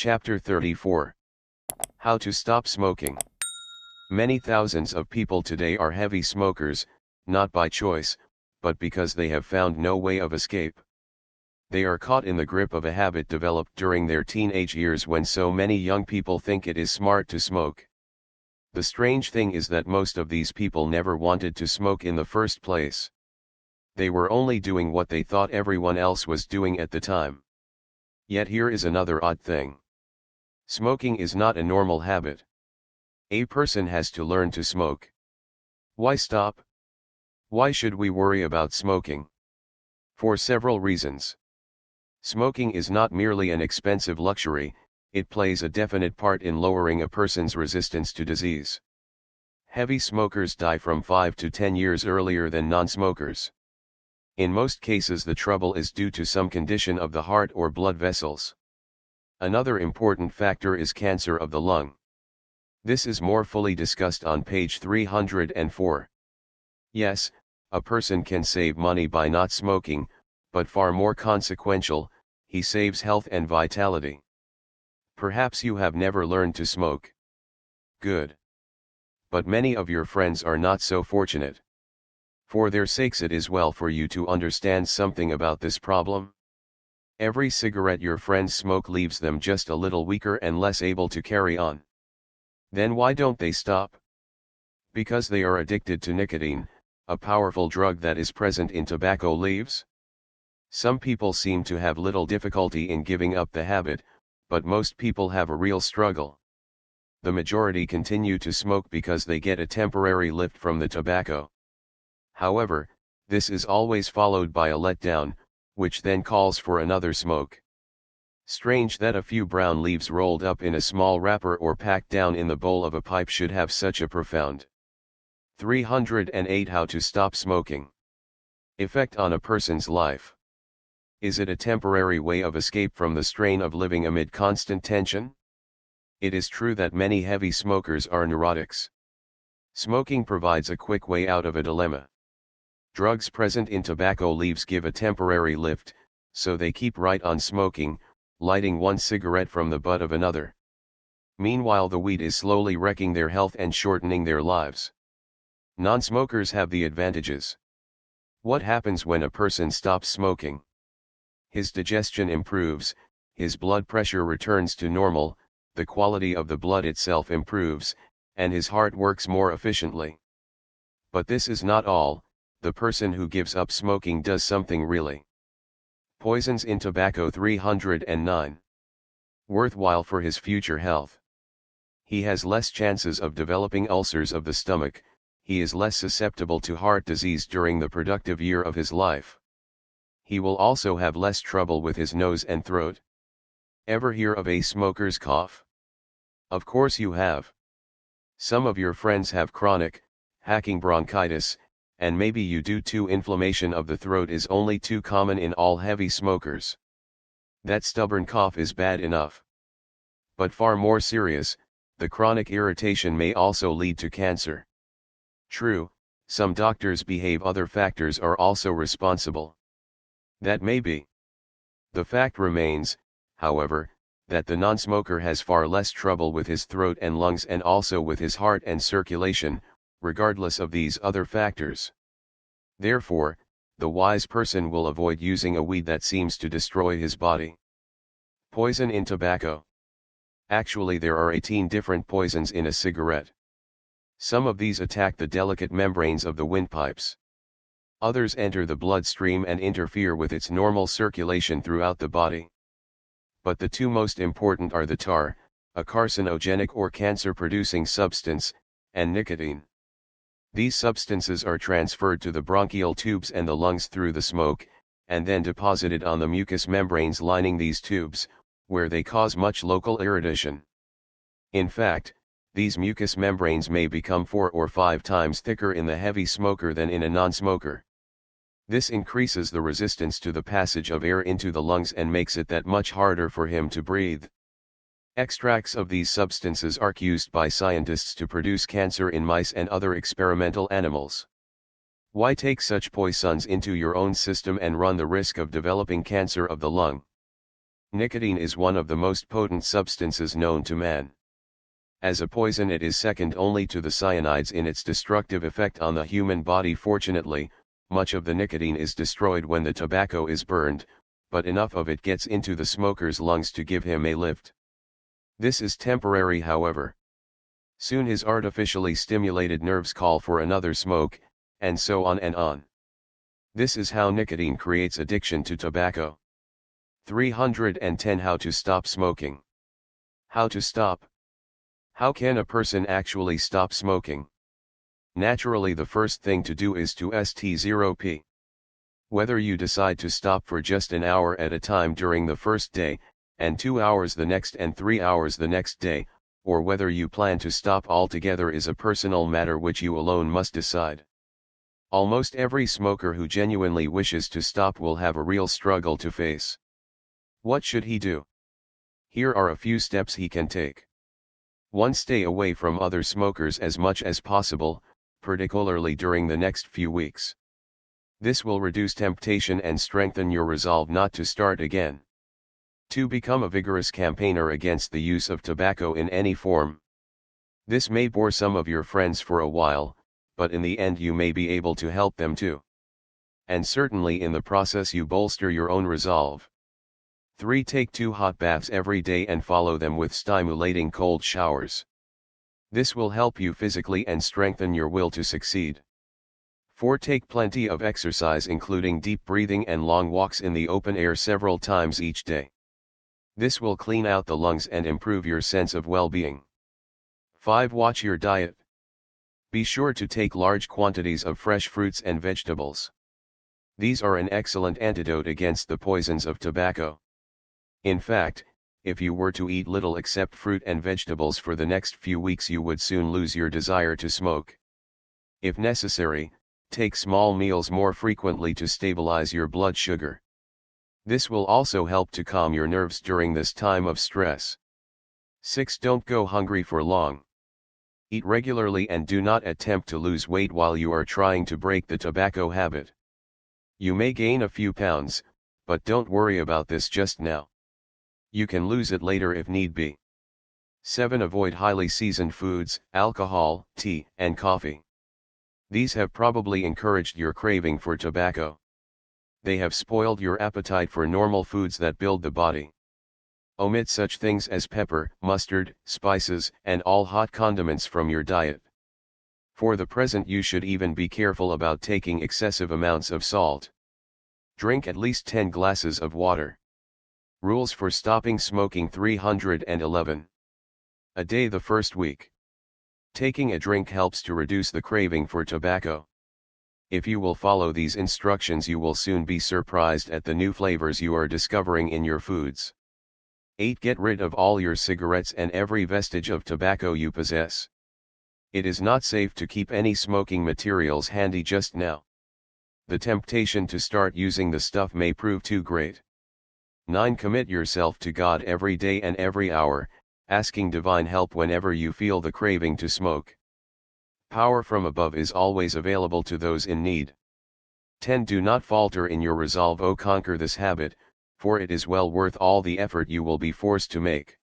Chapter 34. How to Stop Smoking. Many thousands of people today are heavy smokers, not by choice, but because they have found no way of escape. They are caught in the grip of a habit developed during their teenage years when so many young people think it is smart to smoke. The strange thing is that most of these people never wanted to smoke in the first place. They were only doing what they thought everyone else was doing at the time. Yet here is another odd thing. Smoking is not a normal habit. A person has to learn to smoke. Why stop? Why should we worry about smoking? For several reasons. Smoking is not merely an expensive luxury, it plays a definite part in lowering a person's resistance to disease. Heavy smokers die from 5 to 10 years earlier than non-smokers. In most cases the trouble is due to some condition of the heart or blood vessels. Another important factor is cancer of the lung. This is more fully discussed on page 304. Yes, a person can save money by not smoking, but far more consequential, he saves health and vitality. Perhaps you have never learned to smoke. Good. But many of your friends are not so fortunate. For their sakes it is well for you to understand something about this problem. Every cigarette your friends smoke leaves them just a little weaker and less able to carry on. Then why don't they stop? Because they are addicted to nicotine, a powerful drug that is present in tobacco leaves? Some people seem to have little difficulty in giving up the habit, but most people have a real struggle. The majority continue to smoke because they get a temporary lift from the tobacco. However, this is always followed by a letdown, which then calls for another smoke. Strange that a few brown leaves rolled up in a small wrapper or packed down in the bowl of a pipe should have such a profound 308 How to Stop Smoking. Effect on a person's life. Is it a temporary way of escape from the strain of living amid constant tension? It is true that many heavy smokers are neurotics. Smoking provides a quick way out of a dilemma. Drugs present in tobacco leaves give a temporary lift, so they keep right on smoking, lighting one cigarette from the butt of another. Meanwhile the weed is slowly wrecking their health and shortening their lives. Non-smokers have the advantages. What happens when a person stops smoking? His digestion improves, his blood pressure returns to normal, the quality of the blood itself improves, and his heart works more efficiently. But this is not all, the person who gives up smoking does something really poisons in tobacco 309. Worthwhile for his future health. He has less chances of developing ulcers of the stomach, he is less susceptible to heart disease during the productive year of his life. He will also have less trouble with his nose and throat. Ever hear of a smoker's cough? Of course you have. Some of your friends have chronic, hacking bronchitis, and maybe you do too. Inflammation of the throat is only too common in all heavy smokers. That stubborn cough is bad enough. But far more serious, the chronic irritation may also lead to cancer. True, some doctors behave other factors are also responsible. That may be. The fact remains, however, that the non-smoker has far less trouble with his throat and lungs and also with his heart and circulation, regardless of these other factors. Therefore, the wise person will avoid using a weed that seems to destroy his body. Poison in tobacco. Actually there are 18 different poisons in a cigarette. Some of these attack the delicate membranes of the windpipes. Others enter the bloodstream and interfere with its normal circulation throughout the body. But the two most important are the tar, a carcinogenic or cancer-producing substance, and nicotine. These substances are transferred to the bronchial tubes and the lungs through the smoke, and then deposited on the mucous membranes lining these tubes, where they cause much local irritation. In fact, these mucous membranes may become 4 or 5 times thicker in the heavy smoker than in a non-smoker. This increases the resistance to the passage of air into the lungs and makes it that much harder for him to breathe. Extracts of these substances are used by scientists to produce cancer in mice and other experimental animals. Why take such poisons into your own system and run the risk of developing cancer of the lung? Nicotine is one of the most potent substances known to man. As a poison it is second only to the cyanides in its destructive effect on the human body. Fortunately, much of the nicotine is destroyed when the tobacco is burned, but enough of it gets into the smoker's lungs to give him a lift. This is temporary, however. Soon his artificially stimulated nerves call for another smoke, and so on and on. This is how nicotine creates addiction to tobacco. 310 How to stop smoking. How to stop? How can a person actually stop smoking? Naturally, the first thing to do is to st0p. Whether you decide to stop for just an hour at a time during the first day, and 2 hours the next and 3 hours the next day, or whether you plan to stop altogether is a personal matter which you alone must decide. Almost every smoker who genuinely wishes to stop will have a real struggle to face. What should he do? Here are a few steps he can take. 1. Stay away from other smokers as much as possible, particularly during the next few weeks. This will reduce temptation and strengthen your resolve not to start again. 2. Become a vigorous campaigner against the use of tobacco in any form. This may bore some of your friends for a while, but in the end you may be able to help them too. And certainly in the process you bolster your own resolve. 3. Take 2 hot baths every day and follow them with stimulating cold showers. This will help you physically and strengthen your will to succeed. 4. Take plenty of exercise, including deep breathing and long walks in the open air several times each day. This will clean out the lungs and improve your sense of well-being. 5. Watch your diet. Be sure to take large quantities of fresh fruits and vegetables. These are an excellent antidote against the poisons of tobacco. In fact, if you were to eat little except fruit and vegetables for the next few weeks, you would soon lose your desire to smoke. If necessary, take small meals more frequently to stabilize your blood sugar. This will also help to calm your nerves during this time of stress. 6. Don't go hungry for long. Eat regularly and do not attempt to lose weight while you are trying to break the tobacco habit. You may gain a few pounds, but don't worry about this just now. You can lose it later if need be. 7. Avoid highly seasoned foods, alcohol, tea, and coffee. These have probably encouraged your craving for tobacco. They have spoiled your appetite for normal foods that build the body. Omit such things as pepper, mustard, spices, and all hot condiments from your diet. For the present, you should even be careful about taking excessive amounts of salt. Drink at least 10 glasses of water. Rules for stopping smoking. 311. A day the first week. Taking a drink helps to reduce the craving for tobacco. If you will follow these instructions, you will soon be surprised at the new flavors you are discovering in your foods. 8. Get rid of all your cigarettes and every vestige of tobacco you possess. It is not safe to keep any smoking materials handy just now. The temptation to start using the stuff may prove too great. 9. Commit yourself to God every day and every hour, asking divine help whenever you feel the craving to smoke. Power from above is always available to those in need. 10. Do not falter in your resolve. Conquer this habit, for it is well worth all the effort you will be forced to make.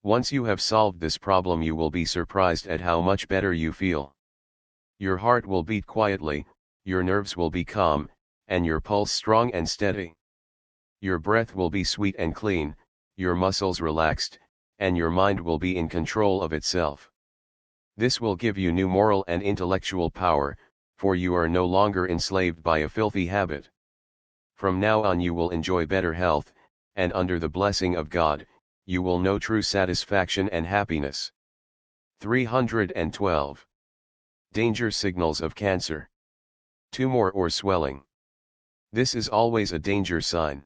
Once you have solved this problem, you will be surprised at how much better you feel. Your heart will beat quietly, your nerves will be calm, and your pulse strong and steady. Your breath will be sweet and clean, your muscles relaxed, and your mind will be in control of itself. This will give you new moral and intellectual power, for you are no longer enslaved by a filthy habit. From now on you will enjoy better health, and under the blessing of God, you will know true satisfaction and happiness. 312. Danger signals of cancer. Tumor or swelling. This is always a danger sign.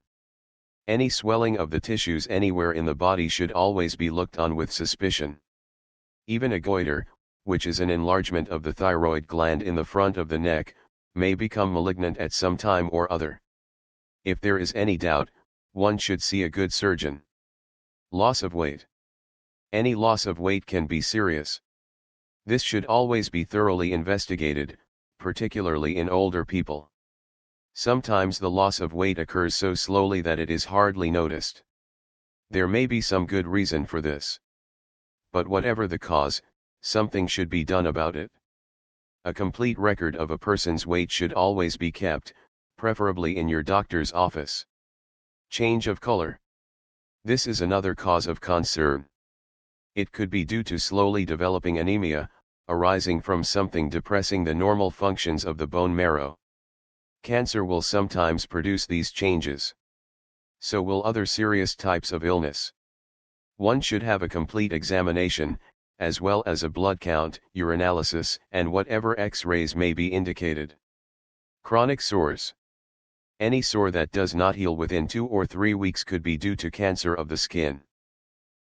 Any swelling of the tissues anywhere in the body should always be looked on with suspicion. Even a goiter, which is an enlargement of the thyroid gland in the front of the neck, may become malignant at some time or other. If there is any doubt, one should see a good surgeon. Loss of weight. Any loss of weight can be serious. This should always be thoroughly investigated, particularly in older people. Sometimes the loss of weight occurs so slowly that it is hardly noticed. There may be some good reason for this. But whatever the cause, something should be done about it. A complete record of a person's weight should always be kept, preferably in your doctor's office. Change of color. This is another cause of concern. It could be due to slowly developing anemia, arising from something depressing the normal functions of the bone marrow. Cancer will sometimes produce these changes. So will other serious types of illness. One should have a complete examination, as well as a blood count, urinalysis, and whatever X-rays may be indicated. Chronic sores. Any sore that does not heal within 2 or 3 weeks could be due to cancer of the skin.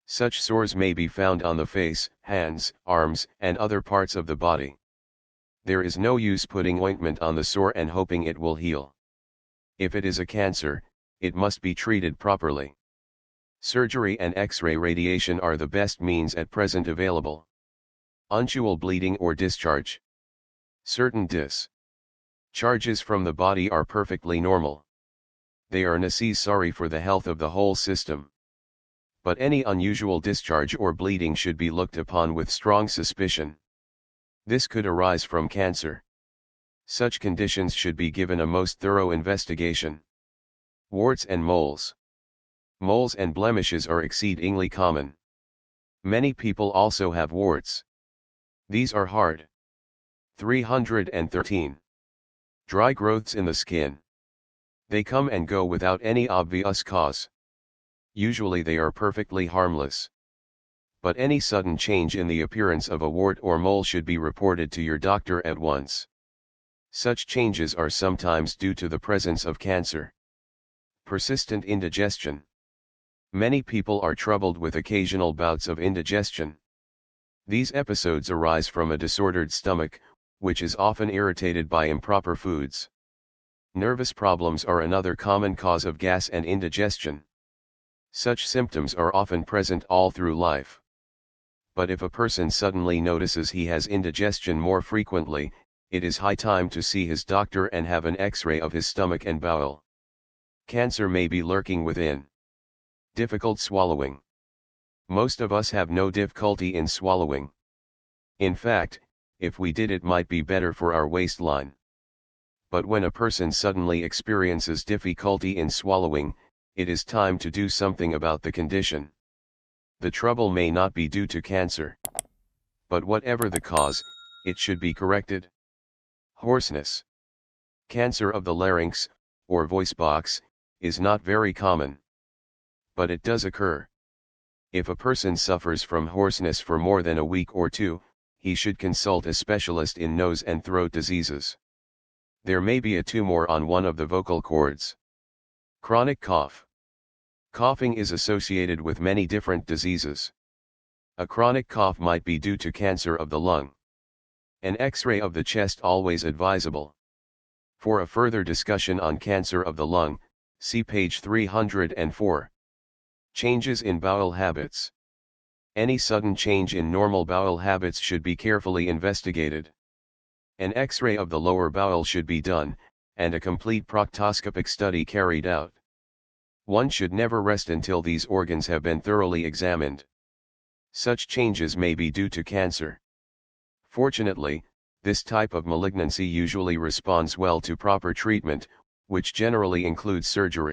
Such sores may be found on the face, hands, arms, and other parts of the body. There is no use putting ointment on the sore and hoping it will heal. If it is a cancer, it must be treated properly. Surgery and X-ray radiation are the best means at present available. Unusual bleeding or discharge. Certain discharges from the body are perfectly normal. They are necessary for the health of the whole system. But any unusual discharge or bleeding should be looked upon with strong suspicion. This could arise from cancer. Such conditions should be given a most thorough investigation. Warts and moles. Moles and blemishes are exceedingly common. Many people also have warts. These are hard. 313. Dry growths in the skin. They come and go without any obvious cause. Usually they are perfectly harmless. But any sudden change in the appearance of a wart or mole should be reported to your doctor at once. Such changes are sometimes due to the presence of cancer. Persistent indigestion. Many people are troubled with occasional bouts of indigestion. These episodes arise from a disordered stomach, which is often irritated by improper foods. Nervous problems are another common cause of gas and indigestion. Such symptoms are often present all through life. But if a person suddenly notices he has indigestion more frequently, it is high time to see his doctor and have an X-ray of his stomach and bowel. Cancer may be lurking within. Difficult swallowing. Most of us have no difficulty in swallowing. In fact, if we did, it might be better for our waistline. But when a person suddenly experiences difficulty in swallowing, it is time to do something about the condition. The trouble may not be due to cancer. But whatever the cause, it should be corrected. Hoarseness. Cancer of the larynx, or voice box, is not very common. But it does occur. If a person suffers from hoarseness for more than a week or 2, he should consult a specialist in nose and throat diseases. There may be a tumor on one of the vocal cords. Chronic cough. Coughing is associated with many different diseases. A chronic cough might be due to cancer of the lung. An X-ray of the chest always advisable. For a further discussion on cancer of the lung, see page 304. Changes in bowel habits. Any sudden change in normal bowel habits should be carefully investigated. An X-ray of the lower bowel should be done, and a complete proctoscopic study carried out. One should never rest until these organs have been thoroughly examined. Such changes may be due to cancer. Fortunately, this type of malignancy usually responds well to proper treatment, which generally includes surgery.